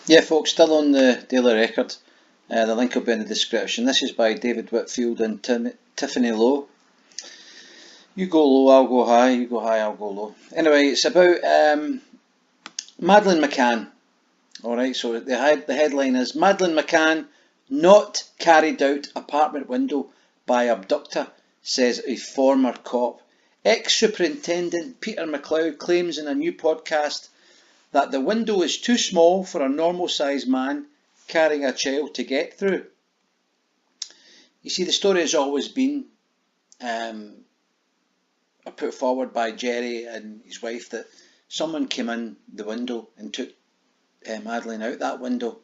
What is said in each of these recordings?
Yeah, folks, still on the Daily Record. The link will be in the description. This is by David Whitfield and Tiffany Lowe. You go low, I'll go high. You go high, I'll go low. Anyway, it's about Madeleine McCann. Alright, so the headline is Madeleine McCann not carried out apartment window by abductor, says a former cop. Ex-superintendent Peter MacLeod claims in a new podcast that the window is too small for a normal-sized man carrying a child to get through. You see, the story has always been put forward by Jerry and his wife that someone came in the window and took Madeleine out that window.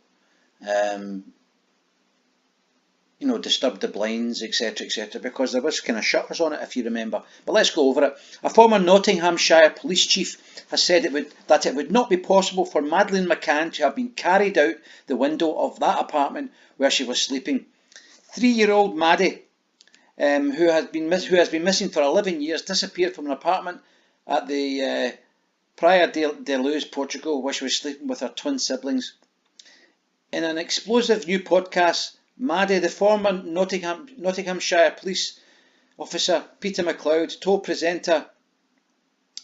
Disturbed the blinds, etc., etc., because there was kind of shutters on it, if you remember. But let's go over it. A former Nottinghamshire police chief has said that it would not be possible for Madeleine McCann to have been carried out the window of that apartment where she was sleeping. 3-year-old Maddie, who has been missing for 11 years, disappeared from an apartment at the Praia de Luz, Portugal, where she was sleeping with her twin siblings. In an explosive new podcast, Maddie, the former Nottinghamshire police officer Peter MacLeod, told presenter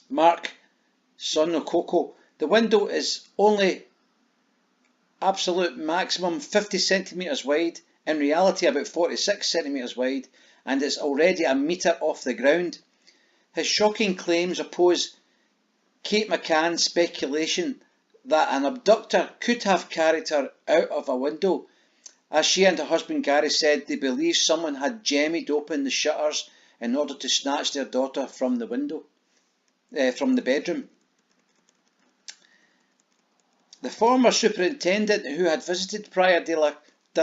Mark Sonokoko the window is only absolute maximum 50 centimetres wide, in reality about 46 centimetres wide, and it's already a metre off the ground. His shocking claims oppose Kate McCann's speculation that an abductor could have carried her out of a window. As she and her husband Gary said, they believe someone had jemmied open the shutters in order to snatch their daughter from the window, from the bedroom. The former superintendent, who had visited Praia de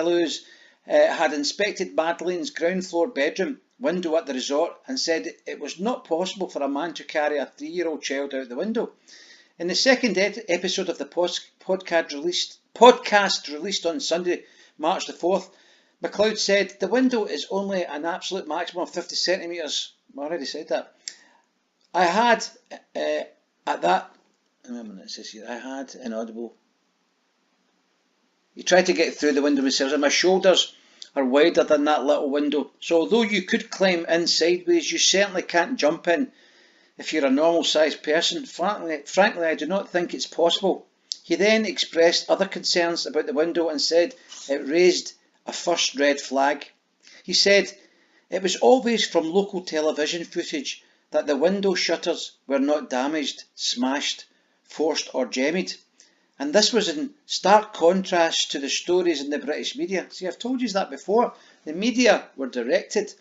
Luz, had inspected Madeleine's ground floor bedroom window at the resort and said it was not possible for a man to carry a 3-year-old child out the window. In the second episode of the podcast released on Sunday, March the 4th, MacLeod said the window is only an absolute maximum of 50 centimetres. I already said that. I had inaudible. He tried to get through the window himself, and my shoulders are wider than that little window. So although you could climb in sideways, you certainly can't jump in if you're a normal-sized person. Frankly, I do not think it's possible. He then expressed other concerns about the window and said it raised a first red flag. He said it was obvious from local television footage that the window shutters were not damaged, smashed, forced or jemmied. And this was in stark contrast to the stories in the British media. See, I've told you that before. The media were directed.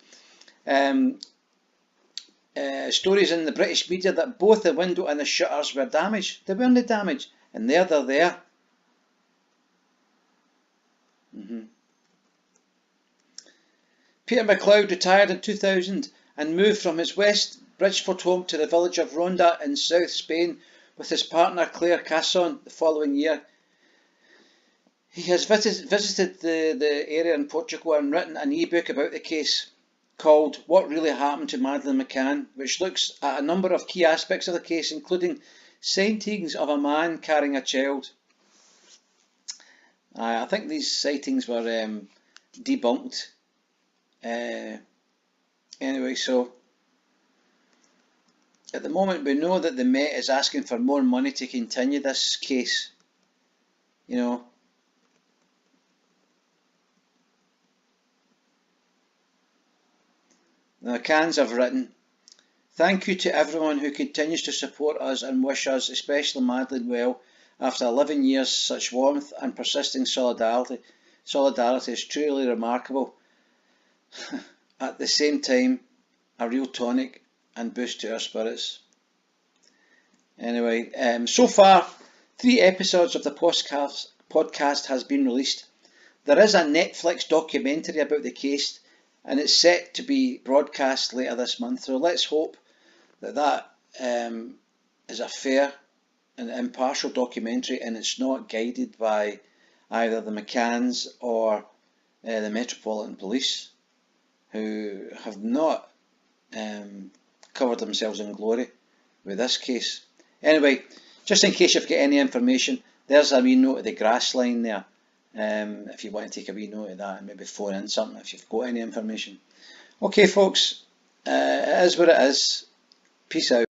Stories in the British media that both the window and the shutters were damaged. They weren't damaged. And there they're there. Peter MacLeod retired in 2000 and moved from his West Bridgeford home to the village of Ronda in South Spain with his partner Claire Casson the following year. He has visited the area in Portugal and written an e-book about the case called What Really Happened to Madeleine McCann, which looks at a number of key aspects of the case, including sightings of a man carrying a child. I think these sightings were debunked. Anyway, so at the moment we know that the Met is asking for more money to continue this case. The McCanns have written, "Thank you to everyone who continues to support us and wish us, especially Madeleine, well. After 11 years, such warmth and persisting solidarity is truly remarkable. At the same time, a real tonic and boost to our spirits." Anyway, so far, 3 episodes of the podcast has been released. There is a Netflix documentary about the case, and it's set to be broadcast later this month. So let's hope that is a fair and impartial documentary, and it's not guided by either the McCanns or the Metropolitan Police, who have not covered themselves in glory with this case. Anyway, just in case you've got any information, there's a wee note of the grass line there. If you want to take a wee note of that and maybe phone in something if you've got any information. Okay folks, it is what it is. Peace out.